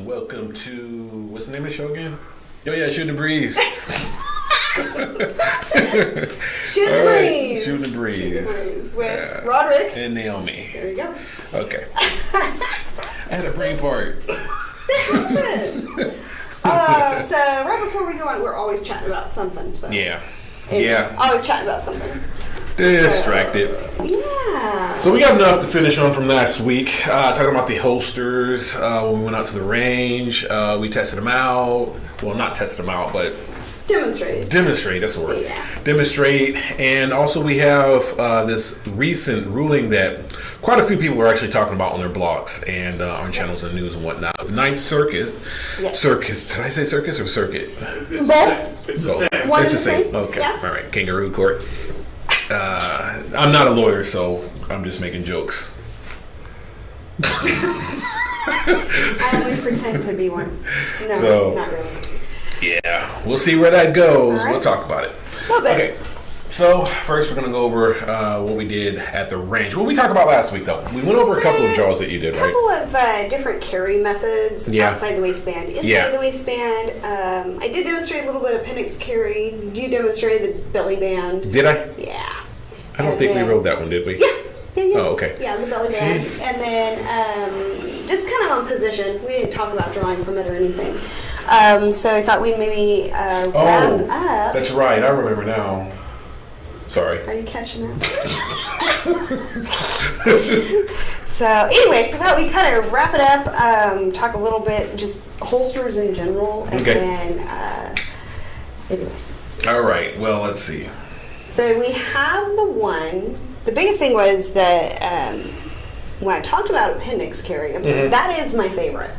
welcome to, what's the name of the show again? Oh yeah, Shooting the Breeze. Shooting the Breeze. Shooting the Breeze. With Roderick. And Naomi. There you go. Okay. I had a brain fart. So right before we go on, we're always chatting about something. So. Yeah. Always chatting about something. Distracted. Yeah. So we got enough to finish on from last week. Talking about the holsters. When we went out to the range, we tested them out. Well, not tested them out, but demonstrate. That's the word. Yeah. Demonstrate. And also we have this recent ruling that quite a few people are actually talking about on their blogs and on channels and news and whatnot. The Ninth Circuit. Yes. Circus. Did I say circus or circuit? Both. It's the same. One It's the and same. same. Okay. Yeah. All right. Kangaroo court. I'm not a lawyer, so I'm just making jokes. I always pretend to be one. No, So, not really. Yeah, we'll see where that goes. Right. We'll talk about it. A little bit. Okay. So first, we're gonna go over what we did at the range. What we talked about last week, though. We went over a couple of draws that you did, A right? couple of different carry methods outside the waistband, inside the waistband. I did demonstrate a little bit of appendix carry. You demonstrated the belly band. Did I? Yeah. I don't think we rode that one, did we? Yeah. Oh, okay. Yeah, the belly band. See? And then just kind of on position. We didn't talk about drawing from it or anything. So I thought we'd maybe wrap up. That's right. I remember now. Sorry. Are you catching that? So anyway, I thought we'd kind of wrap it up, talk a little bit, just holsters in general, and then anyway. All right. Well, let's see. So we have the biggest thing was that when I talked about appendix carry, that is my favorite.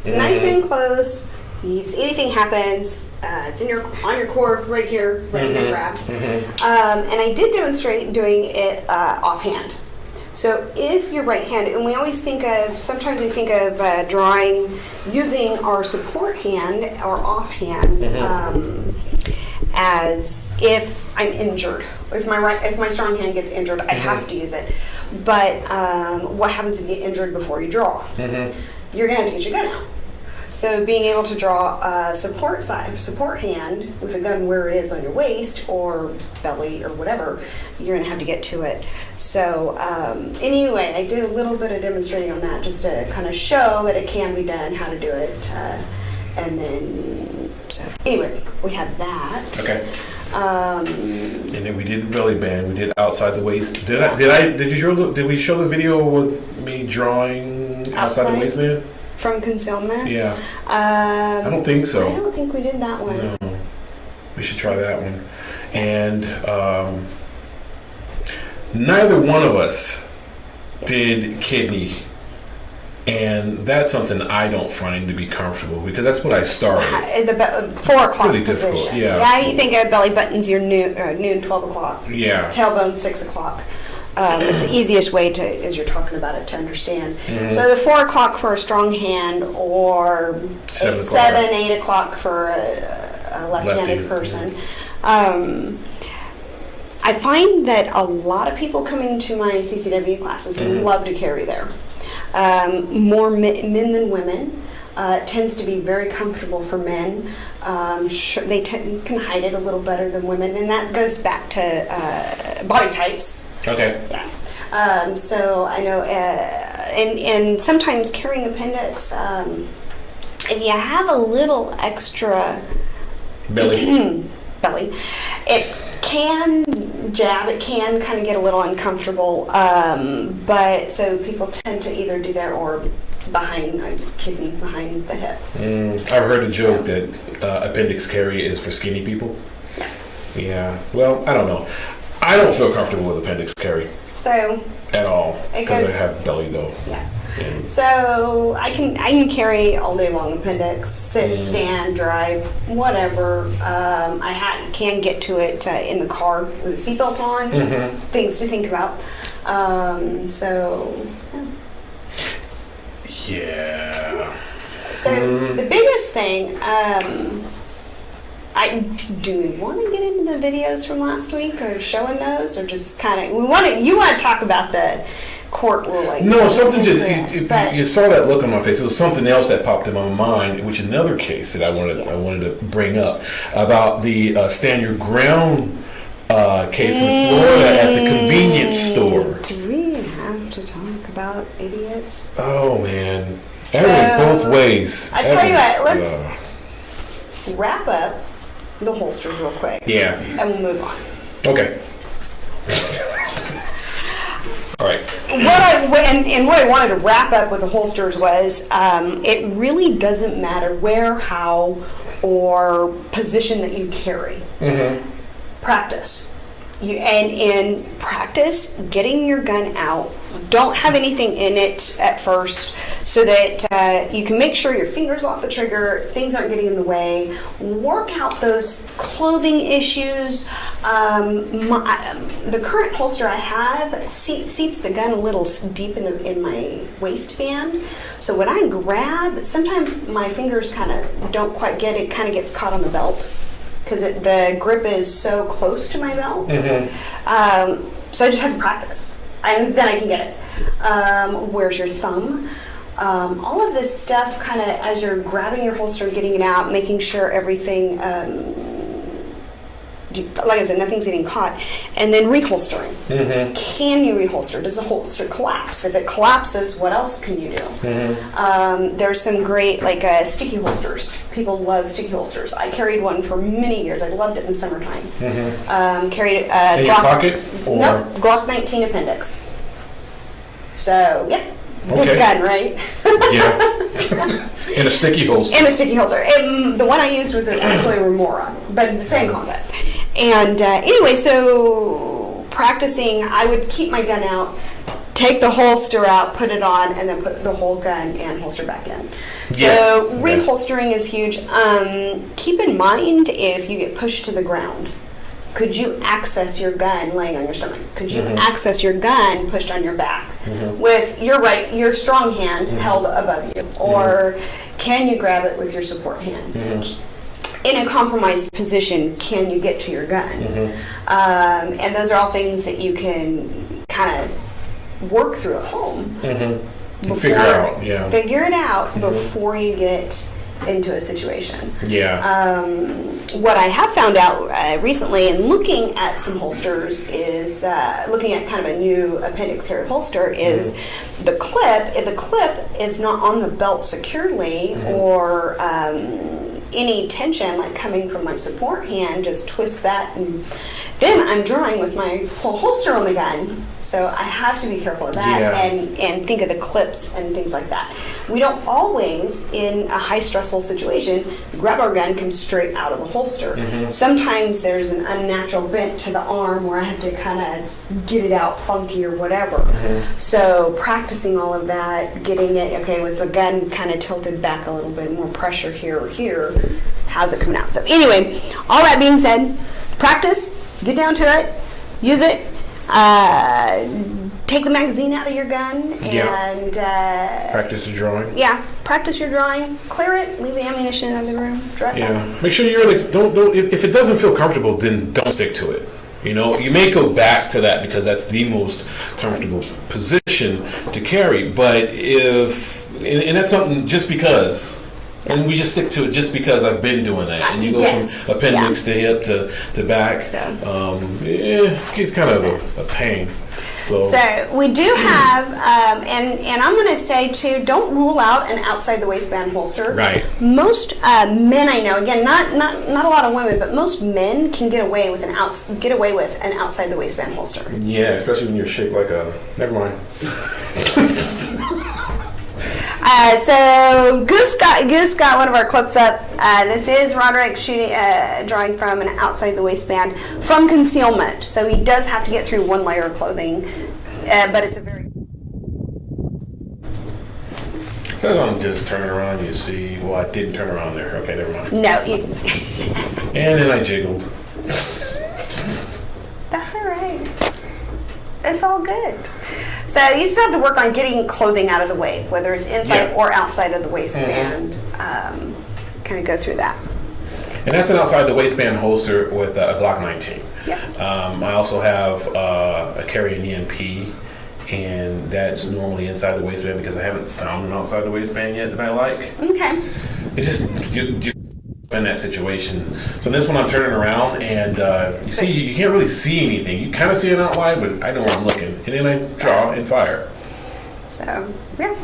It's nice and close. Anything happens, it's on your core right here, ready to grab. And I did demonstrate doing it offhand. So if you're right-handed, and we always sometimes we think of drawing using our support hand or offhand as if I'm injured. If my strong hand gets injured, I have to use it. But what happens if you get injured before you draw? You're gonna have to get your gun out. So being able to draw a support hand with a gun where it is on your waist or belly or whatever, you're going to have to get to it. So anyway, I did a little bit of demonstrating on that just to kind of show that it can be done, how to do it. And then, so anyway, we had that. Okay. And then we did belly band. We did outside the waist. Did we show the video with me drawing outside the waistband? From concealment? Yeah. I don't think so. I don't think we did that one. No. We should try that one. And neither one of us did kidney. And that's something I don't find to be comfortable because that's what I started. The 4 o'clock really position. Difficult, yeah. Yeah, you think of belly buttons, your noon, 12 o'clock. Yeah. Tailbone, 6 o'clock. It's the easiest way as you're talking about it, to understand. So the 4 o'clock for a strong hand, or 7, 8 o'clock for a left-handed person. I find that a lot of people coming to my CCW classes love to carry there. More men than women. It tends to be very comfortable for men. They can hide it a little better than women, and that goes back to body types. Okay. Yeah. So I know, and sometimes carrying appendix, if you have a little extra belly, it can jab. It can kind of get a little uncomfortable. But so people tend to either do that or behind kidney behind the hip. I've heard a joke that appendix carry is for skinny people. Yeah. Well, I don't know. I don't feel comfortable with appendix carry. So at all because I have belly though. Yeah. So I can carry all day long appendix, sit, stand, drive, whatever. I can get to it in the car with a seatbelt on. Things to think about. So. Yeah. So the biggest thing. Do we want to get into the videos from last week or showing those, or just kind of you want to talk about the court ruling. No, something just, But you saw that look on my face. It was something else that popped in my mind, which another case that I wanted to bring up about the stand your ground case in Florida at the convenience store. Do we have to talk about idiots? Oh man, that went both ways. I tell you what, let's wrap up the holsters real quick. Yeah. And we'll move on. Okay. All right. What I wanted to wrap up with the holsters was it really doesn't matter where, how, or position that you carry. Mm-hmm. Practice. In practice, getting your gun out, don't have anything in it at first so that you can make sure your finger's off the trigger, things aren't getting in the way. Work out those clothing issues. The current holster I have seats the gun a little deep in my waistband. So when I grab, sometimes my fingers kind of don't quite get it, kind of gets caught on the belt, because the grip is so close to my belt. Mm-hmm. So I just have to practice, and then I can get it. Where's your thumb? All of this stuff, kind of as you're grabbing your holster, getting it out, making sure everything, like I said, nothing's getting caught, and then reholstering. Mm-hmm. Can you reholster? Does the holster collapse? If it collapses, what else can you do? Mm-hmm. There's some great sticky holsters. People love sticky holsters. I carried one for many years. I loved it in the summertime. Mm-hmm. Carried it in your pocket? Or? Nope, Glock 19 appendix. So yeah. Okay. Big gun, right? Yeah. In a sticky holster. In a sticky holster. The one I used was actually a Remora, but the same concept. And anyway, so practicing, I would keep my gun out, take the holster out, put it on, and then put the whole gun and holster back in. So reholstering is huge. Keep in mind if you get pushed to the ground. Could you access your gun laying on your stomach? Could you access your gun pushed on your back with your strong hand held above you? Or can you grab it with your support hand? In a compromised position, can you get to your gun? And those are all things that you can kind of work through at home. Figure it out before you get into a situation. What I have found out recently in looking at some holsters is looking at kind of a new appendix carry holster is the clip. If the clip is not on the belt securely or any tension like coming from my support hand, just twist that, and then I'm drawing with my whole holster on the gun. So I have to be careful of that and think of the clips and things like that. We don't always, in a high stressful situation, grab our gun, come straight out of the holster. Sometimes there's an unnatural bent to the arm where I have to kind of get it out funky or whatever. So practicing all of that, getting it, with the gun kind of tilted back a little bit, more pressure here or here, how's it coming out? So anyway, all that being said, practice, get down to it, use it. Take the magazine out of your gun and practice your drawing. Practice your drawing. Clear it. Leave the ammunition in the room. Drop it. Make sure you really don't. If it doesn't feel comfortable, then don't stick to it. You may go back to that because that's the most comfortable position to carry. But and that's something just because. And we just stick to it just because I've been doing that. And you go from appendix to hip to back. It's kind of a pain. So we do have, and I'm going to say too, don't rule out an outside the waistband holster. Right. Most men I know, again, not a lot of women, but most men can get away with an outside the waistband holster. Yeah, especially when you're shaped like a. Never mind. So Goose got one of our clips up. This is Roderick drawing from an outside the waistband from concealment. So he does have to get through one layer of clothing, but it's a very. So I'm just turning around. You see, well, I didn't turn around there. Okay, never mind. No. And then I jiggled. That's all right. It's all good. So you still have to work on getting clothing out of the way, whether it's inside or outside of the waistband. Kind of go through that. And that's an outside the waistband holster with a Glock 19. I also have carry an EMP and that's normally inside the waistband because I haven't found an outside the waistband yet that I like. Okay. It's just you in that situation. So this one I'm turning around, and you see, you can't really see anything. You kind of see an outline, but I know where I'm looking, and then I draw and fire. So, yeah.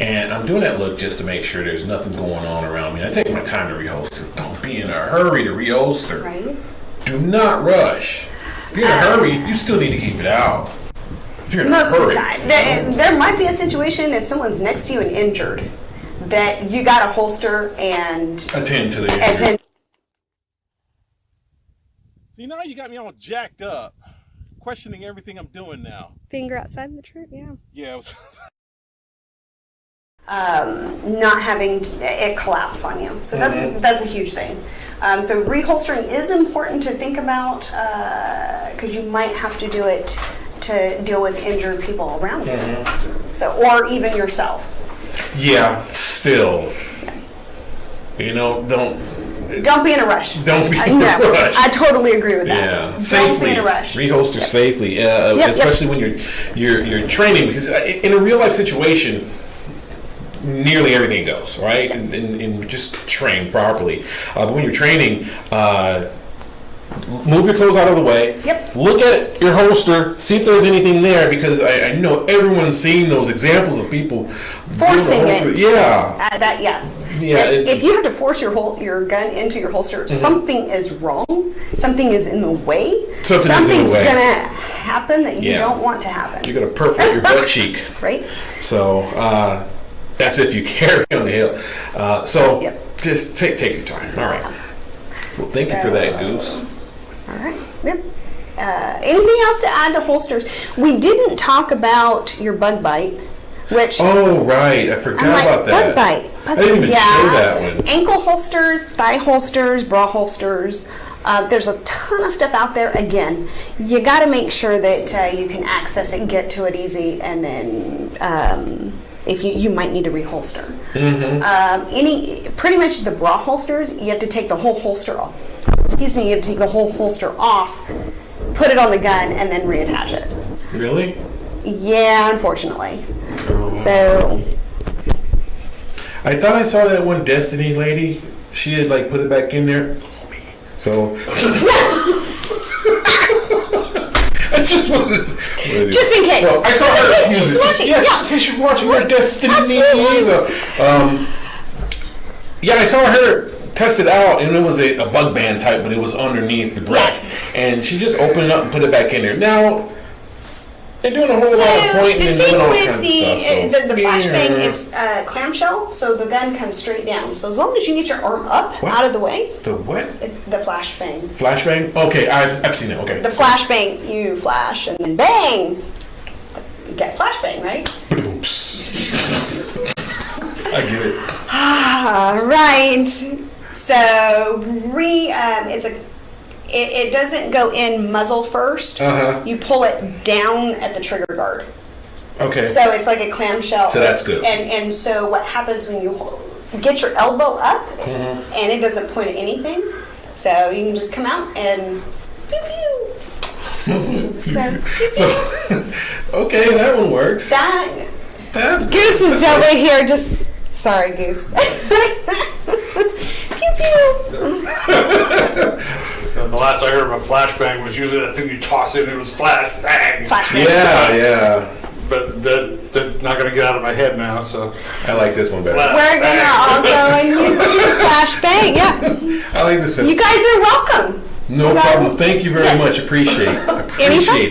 And I'm doing that look just to make sure there's nothing going on around me. I take my time to reholster. Don't be in a hurry to reholster. Right. Do not rush. If you're in a hurry, you still need to keep it out. If you're in Most a hurry, of the time. There might be a situation if someone's next to you and injured that you got to holster and attend to the injury. attend. See, now you got me all jacked up, questioning everything I'm doing now. Finger outside the trip, yeah. Yeah, it was Not having it collapse on you. So that's a huge thing. So reholstering is important to think about because you might have to do it to deal with injured people around you. So, or even yourself. Yeah, still. You know, don't be in a rush. Don't be in a rush. I totally agree with that. Yeah, Don't safely. be in a rush. Reholster safely, especially when you're training, because in a real life situation, nearly everything goes right, and just train properly. But when you're training, move your clothes out of the way. Yep. Look at your holster, see if there's anything there, because I know everyone's seen those examples of people Forcing it. Yeah. If you have to force your gun into your holster, something is wrong. Something is in the way. Something's gonna happen that you don't want to happen. You're gonna perforate your butt cheek. Right. So that's if you carry on the hill. Just take your time. All right. Well, thank you for that, Goose. All right. Yep. Anything else to add to holsters? We didn't talk about your bug bite, which oh right, I forgot about that. Bug bite. I didn't even show that one. Ankle holsters, thigh holsters, bra holsters. There's a ton of stuff out there. Again, you got to make sure that you can access it, get to it easy, and then if you might need to reholster. Pretty much the bra holsters, you have to take the whole holster off. You have to take the whole holster off, put it on the gun, and then reattach it. Really? Yeah, unfortunately. So I thought I saw that one Destiny lady. She had put it back in there. So I just wanted to, just in case. Well, I saw her use she's it. watching. Just in case you're watching her Destiny. I saw her test it out, and it was a bug band type, but it was underneath the breast. And she just opened it up and put it back in there. Now, they're doing a whole lot of pointing and doing all kinds of stuff. The flashbang, it's clamshell, so the gun comes straight down. So as long as you get your arm up out of the way. The what? It's the flashbang. Flashbang? Okay, I've seen it. Okay. The flashbang, you flash and then bang. You get flashbang, right? I get it. Right. So it doesn't go in muzzle first. You pull it down at the trigger guard. Okay. So it's like a clamshell. So that's good. And so what happens when you get your elbow up and it doesn't point at anything, so you can just come out and pew pew. Okay, that one works. That's Goose is over here just. Sorry, Goose. Pew pew. The last I heard of a flashbang was usually that thing you toss in and it was flashbang. Flashbang. Yeah. But that's not going to get out of my head now, so. I like this one better. We're going to all go and use flashbang, yeah. I like this one. You guys are welcome. No problem. Thank you very much. Appreciate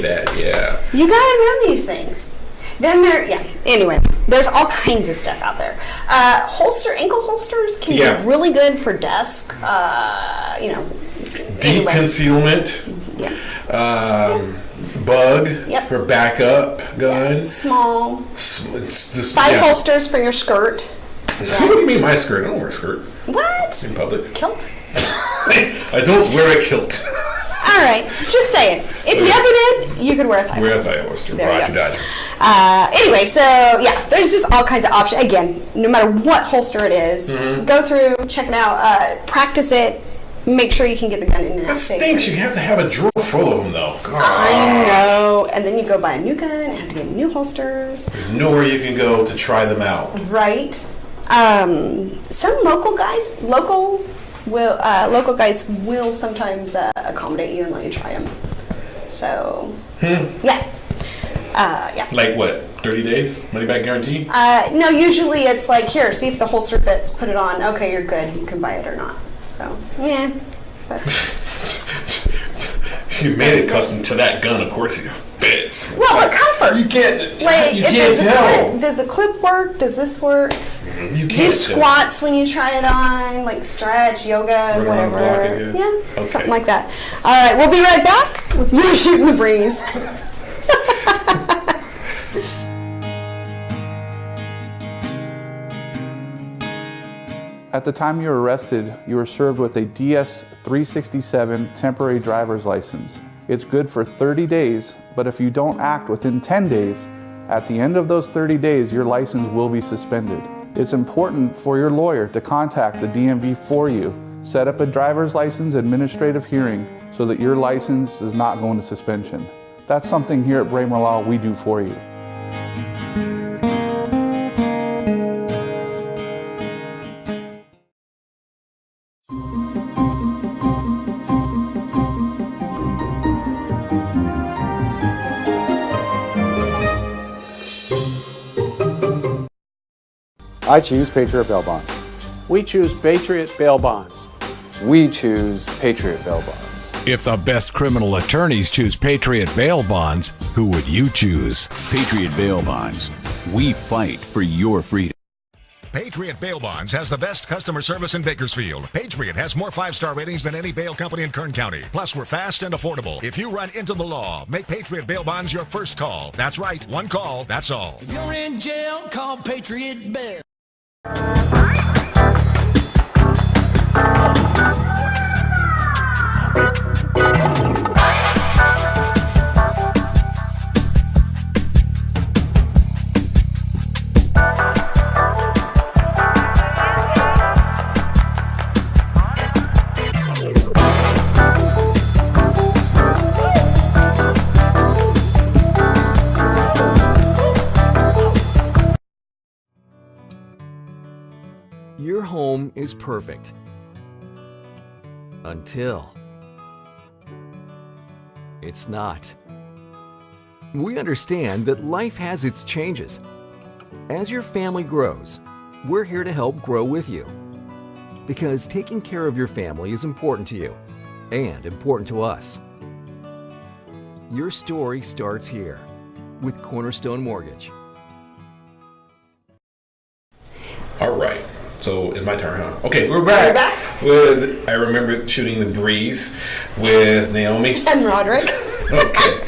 that. Yeah. You got to know these things. Then anyway, there's all kinds of stuff out there. Ankle holsters can be really good for desk, Deep concealment. Yeah. Bug for backup gun. Yeah. Small. Thigh holsters for your skirt. What do you mean my skirt? I don't wear a skirt. What? In public. Kilt? I don't wear a kilt. All right, just saying. If you ever did, you could wear a thigh holster. Wear a thigh holster. Roger. Anyway, so there's just all kinds of options. Again, no matter what holster it is, go through, check it out, practice it, make sure you can get the gun in and out That safely. stinks. You have to have a drawer full of them, though. I know. And then you go buy a new gun, have to get new holsters. There's nowhere you can go to try them out. Right. Some local guys will sometimes accommodate you and let you try them. So, yeah. Yeah. Like what? 30 days? Money back guarantee? No, usually it's like, here, see if the holster fits, put it on. Okay, you're good. You can buy it or not. So, yeah. But. You made it custom to that gun, of course it fits. Well, but comfort. You can't. Like, You if can't there's a tell. clip, does the clip work? Does this work? You Do can't squats when you try it on, like stretch, yoga, Run around whatever. blocking, yeah. Okay. Something like that. All right, we'll be right back with more Shooting the Breeze. At the time you were arrested, you were served with a DS-367 temporary driver's license. It's good for 30 days, but if you don't act within 10 days, at the end of those 30 days, your license will be suspended. It's important for your lawyer to contact the DMV for you. Set up a driver's license administrative hearing so that your license does not go into suspension. That's something here at Braemar Law we do for you. I choose Patriot Bail Bonds. We choose Patriot Bail Bonds. We choose Patriot Bail Bonds. If the best criminal attorneys choose Patriot Bail Bonds, who would you choose? Patriot Bail Bonds. We fight for your freedom. Patriot Bail Bonds has the best customer service in Bakersfield. Patriot has more 5-star ratings than any bail company in Kern County. Plus, we're fast and affordable. If you run into the law, make Patriot Bail Bonds your first call. That's right, one call, that's all. If you're in jail, call Patriot Bail. Your home is perfect. Until it's not. We understand that life has its changes. As your family grows, we're here to help grow with you. Because taking care of your family is important to you and important to us. Your story starts here with Cornerstone Mortgage. All right. So it's my turn, huh? Okay, we're back. With I remember Shooting the Breeze with Naomi And Roderick. Okay.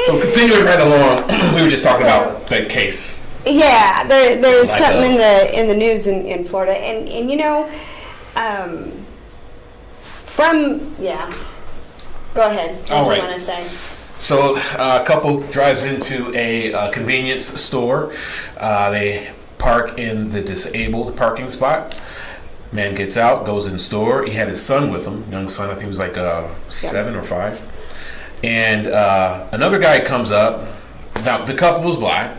So continuing right along, we were just talking about that case. Yeah, there's Like something in the news in Florida, and you know, go ahead. What All do right. you want to say? So a couple drives into a convenience store. They park in the disabled parking spot. Man gets out, goes in the store. He had his son with him, young son. I think he was like 7 or 5. And another guy comes up. Now the couple was black.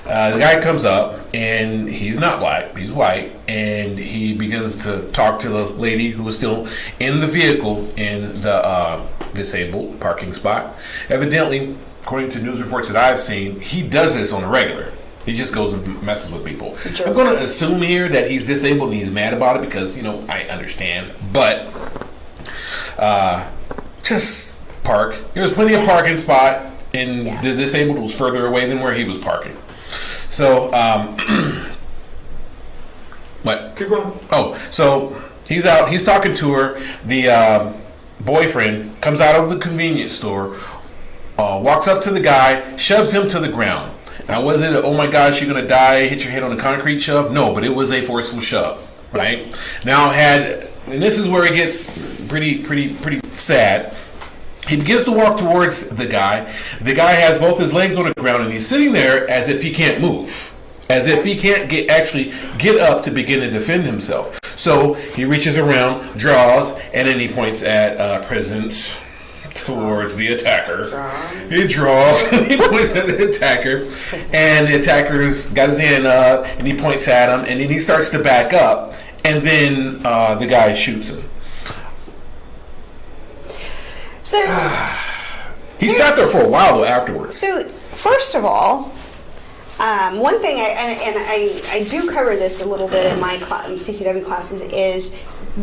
The guy comes up, and he's not black, he's white, and he begins to talk to the lady who was still in the vehicle in the disabled parking spot. Evidently, according to news reports that I've seen, he does this on a regular. He just goes and messes with people. I'm going to assume here that he's disabled and he's mad about it because, you know, I understand. But just park. There was plenty of parking spot, and the disabled was further away than where he was parking. So, what? Keep going. Oh, so he's out. He's talking to her. The boyfriend comes out of the convenience store, walks up to the guy, shoves him to the ground. Now, was it, oh my gosh, you're going to die, hit your head on a concrete shove? No, but it was a forceful shove, right? Now, and this is where it gets pretty sad. He begins to walk towards the guy. The guy has both his legs on the ground, and he's sitting there as if he can't move, as if he can't actually get up to begin to defend himself. So he reaches around, draws, and then he points at presents towards the attacker. He draws, he points at the attacker, and the attacker's got his hand up, and he points at him, and then he starts to back up, and then the guy shoots him. So he sat there for a while though afterwards. So first of all, one thing, I do cover this a little bit in my CCW classes, is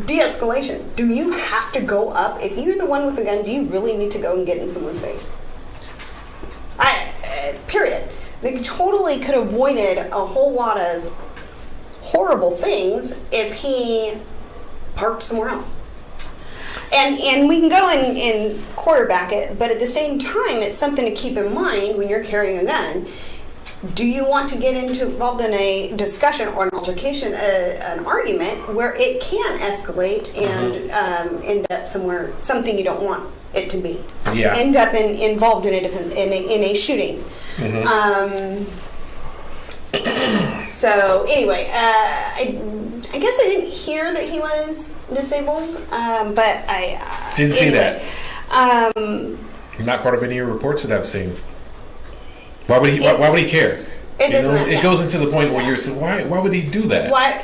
de-escalation. Do you have to go up? If you're the one with a gun, do you really need to go and get in someone's face? Period. They totally could have avoided a whole lot of horrible things if he parked somewhere else. And we can go and quarterback it, but at the same time, it's something to keep in mind when you're carrying a gun. Do you want to get involved in a discussion or an altercation, an argument where it can escalate and end up somewhere, something you don't want it to be? Yeah. End up involved in a shooting. So anyway, I guess I didn't hear that he was disabled, but I didn't see that. Not part of any of your reports that I've seen. Why would he care? It doesn't. It goes into the point where you're saying, why would he do that? Why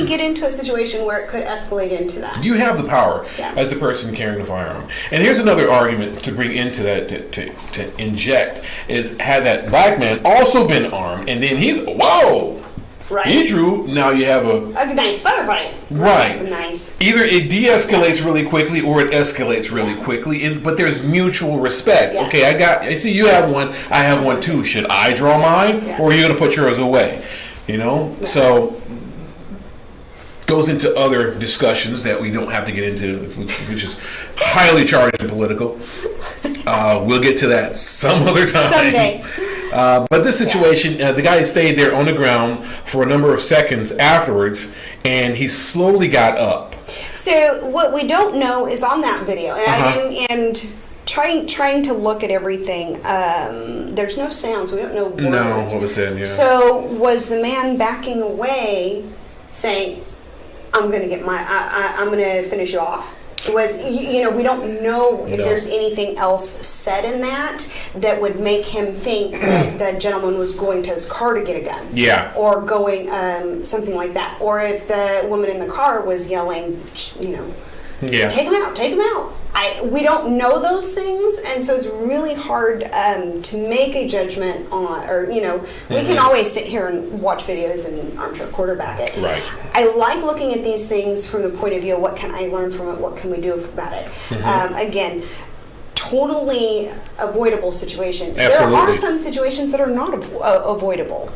get into a situation where it could escalate into that? You have the power as the person carrying the firearm. And here's another argument to bring into that, to inject, is had that black man also been armed, and then whoa! Right. He drew, now you have a nice firefight. Right. Nice. Either it de-escalates really quickly or it escalates really quickly, but there's mutual respect. Yeah. Okay, I see you have one, I have one too. Should I draw mine, or are you going to put yours away? So goes into other discussions that we don't have to get into, which is highly charged and political. We'll get to that some other time. Someday. But this situation, the guy stayed there on the ground for a number of seconds afterwards, and he slowly got up. So what we don't know is on that video, and trying to look at everything. There's no sounds. We don't know words. No, what was said? Yeah. So was the man backing away, saying, "I'm going to get I'm going to finish you off"? It was, we don't know if there's anything else said in that would make him think that the gentleman was going to his car to get a gun. Yeah. Or going, something like that. Or if the woman in the car was yelling, take him out, take him out. We don't know those things, and so it's really hard to make a judgment on, or, we can always sit here and watch videos and armchair quarterback it. Right. I like looking at these things from the point of view of what can I learn from it, what can we do about it. Again, totally avoidable situation. Absolutely. There are some situations that are not avoidable,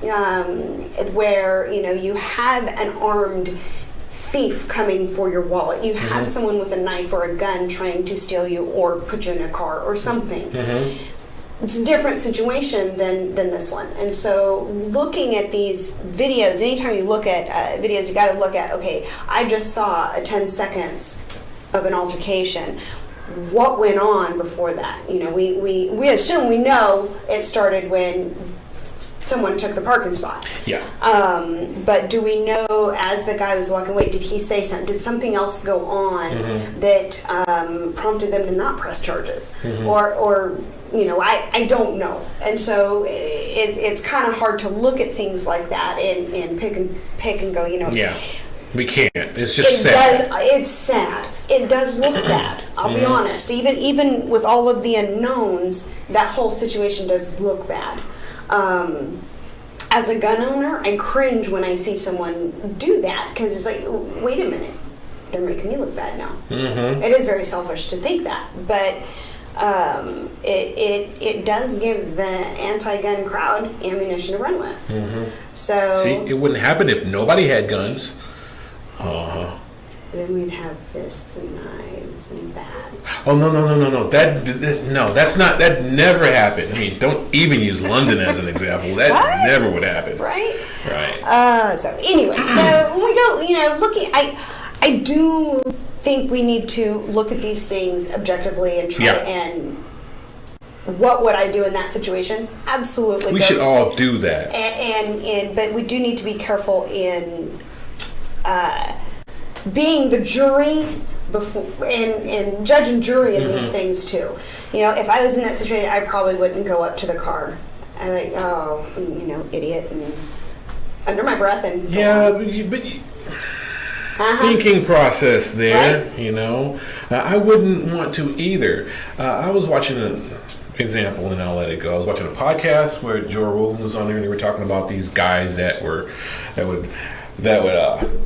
where, you have an armed thief coming for your wallet. You have someone with a knife or a gun trying to steal you or put you in a car or something. It's a different situation than this one. And so looking at these videos, anytime you look at videos, you got to look at, okay, I just saw 10 seconds of an altercation. What went on before that? We assume we know it started when someone took the parking spot. Yeah. But do we know, as the guy was walking away, did he say something? Did something else go on that prompted them to not press charges? Or I don't know. And so it's kind of hard to look at things like that and pick and go, Yeah. We can't. It's just sad. It's sad. It does look bad. I'll be honest. Even with all of the unknowns, that whole situation does look bad. As a gun owner, I cringe when I see someone do that, because it's like, wait a minute, they're making me look bad now. It is very selfish to think that, but it does give the anti-gun crowd ammunition to run with. So see, it wouldn't happen if nobody had guns. Then we'd have fists and knives and bats. Oh no! That never happened. I mean, don't even use London as an example. That never would happen. Right. So anyway, so when we go, looking, I do think we need to look at these things objectively and try and what would I do in that situation? Absolutely. We should all do that. But we do need to be careful in being the jury before and judge and jury in these things too. You know, if I was in that situation, I probably wouldn't go up to the car. I'm like, oh, you know, idiot, and under my breath and thinking process there, right? you know, I wouldn't want to either. I was watching an example, and I'll let it go. I was watching a podcast where Joe Rogan was on there, and they were talking about these guys that would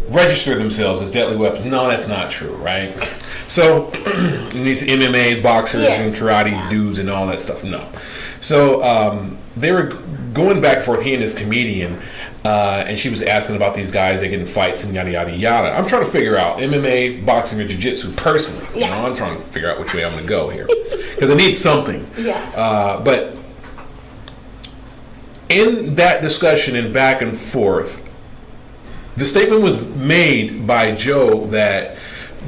register themselves as deadly weapons. No, that's not true, right? So these MMA boxers and karate dudes and all that stuff. No. So they were going back and forth, he and his comedian, and she was asking about these guys that get in fights and yada yada yada. I'm trying to figure out MMA, boxing, or jiu-jitsu personally. You know, I'm trying to figure out which way I'm going to go here because I need something. But in that discussion and back and forth, the statement was made by Joe that,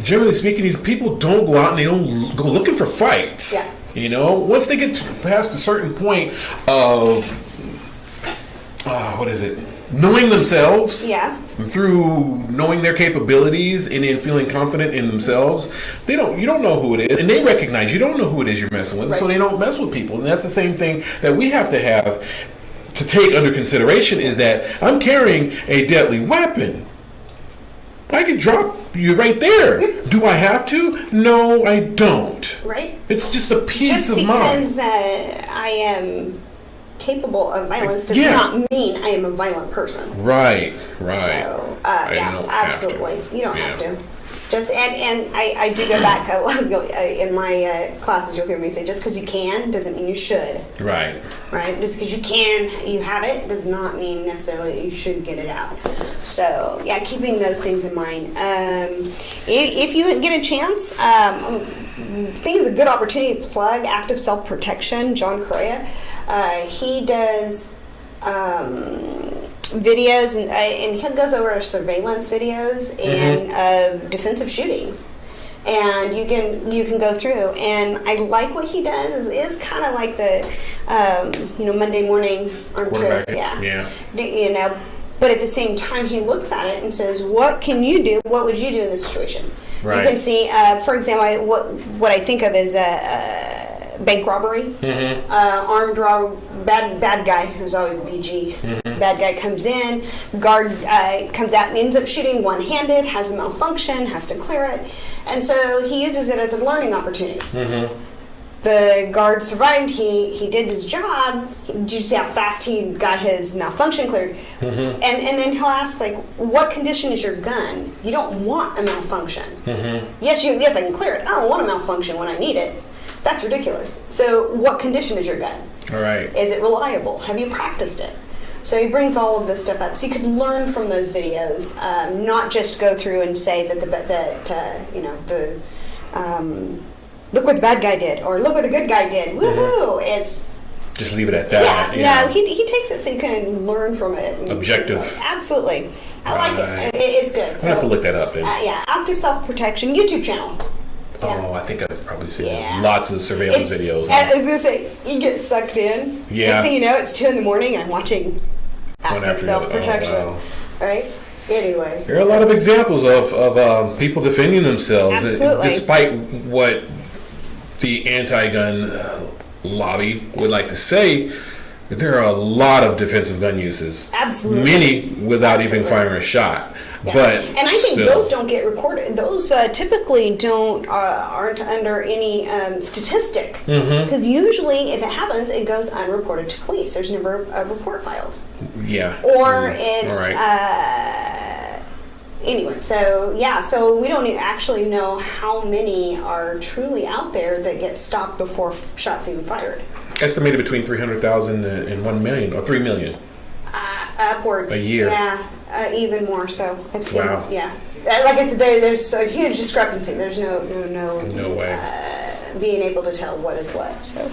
generally speaking, these people don't go out and they don't go looking for fights. You know, once they get past a certain point of, knowing themselves. Through knowing their capabilities and in feeling confident in themselves, you don't know who it is, and they recognize you don't know who it is you're messing with, so they don't mess with people. And that's the same thing that we have to take under consideration, is that I'm carrying a deadly weapon. I could drop you right there. Do I have to? No, I don't. Right? It's just a peace of mind. Just because I am capable of violence does not mean I am a violent person. Right. So, absolutely. You don't have to. Just and I do go back. In my classes, you'll hear me say, just because you can doesn't mean you should. Right. Just because you have it does not mean necessarily that you should get it out. So keeping those things in mind. If you get a chance, I think it's a good opportunity to plug Active Self-Protection. John Correa, he does videos and he goes over surveillance videos and defensive shootings, and you can go through, and I like what he does is kind of like the Monday morning armchair, but at the same time he looks at it and says, what can you do, what would you do in this situation? You can see, for example, what I think of is bank robbery, armed robbery, bad guy who's always the BG. Bad guy comes in, guard comes out and ends up shooting one-handed, has a malfunction, has to clear it, and so he uses it as a learning opportunity. The guard survived. He did his job. Did you see how fast he got his malfunction cleared? And then he'll ask, like, what condition is your gun? You don't want a malfunction. Yes, I can clear it. I don't want a malfunction when I need it. That's ridiculous. So what condition is your gun? All right. Is it reliable? Have you practiced it? So he brings all of this stuff up. So you could learn from those videos, not just go through and say that look what the bad guy did, or look what the good guy did. Woohoo! It's just leave it at that. He takes it so you can learn from it. Objective. Absolutely. I like it. It's good. I have to look that up then. Active Self-Protection YouTube channel. Oh, I think I've probably seen lots of surveillance videos. I was going to say, you get sucked in. Next thing you know, it's 2 a.m. and I'm watching Active Self-Protection. Right? Anyway. There are a lot of examples of people defending themselves. Absolutely. Despite what the anti-gun lobby would like to say, there are a lot of defensive gun uses. Absolutely. Many without even firing a shot. But and I think those don't get recorded. Those typically aren't under any statistic, because usually if it happens, it goes unreported to police. There's never a report filed. Or it's anyway. So we don't actually know how many are truly out there that get stopped before shots even fired. Estimated between 300,000 and 1 million or 3 million. Upwards. A year. Even more so. I've seen, wow. Like I said, there's a huge discrepancy. There's no way being able to tell what is what. So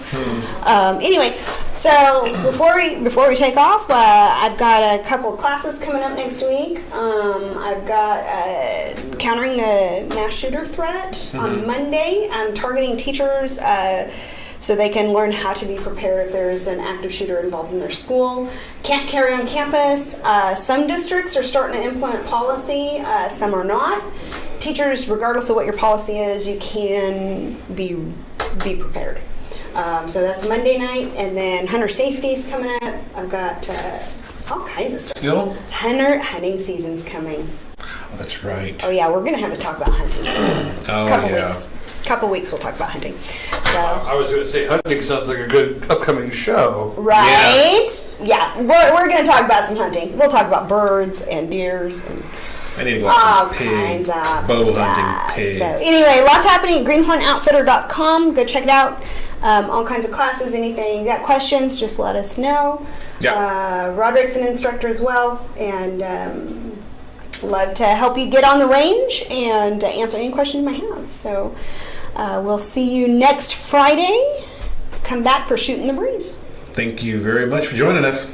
anyway, so before we take off, I've got a couple of classes coming up next week. I've got countering the mass shooter threat on Monday. I'm targeting teachers so they can learn how to be prepared if there's an active shooter involved in their school. Can't carry on campus. Some districts are starting to implement policy, some are not. Teachers, regardless of what your policy is, you can be prepared. So that's Monday night, and then hunter safety is coming up. I've got all kinds of stuff. Still? Hunting season's coming. Oh, that's right. Oh yeah, we're gonna have to talk about hunting. Couple weeks we'll talk about hunting. So I was going to say hunting sounds like a good upcoming show. right? Yeah, we're gonna talk about some hunting. We'll talk about birds and deers and I need to go all out for kinds of bow stuff. hunting pig. So anyway, lots happening at greenhornoutfitter.com. Go check it out. All kinds of classes, anything. You got questions, just let us know. Yeah. Roderick's an instructor as well, and love to help you get on the range and answer any questions you might have. So we'll see you next Friday. Come back for Shooting the Breeze. Thank you very much for joining us.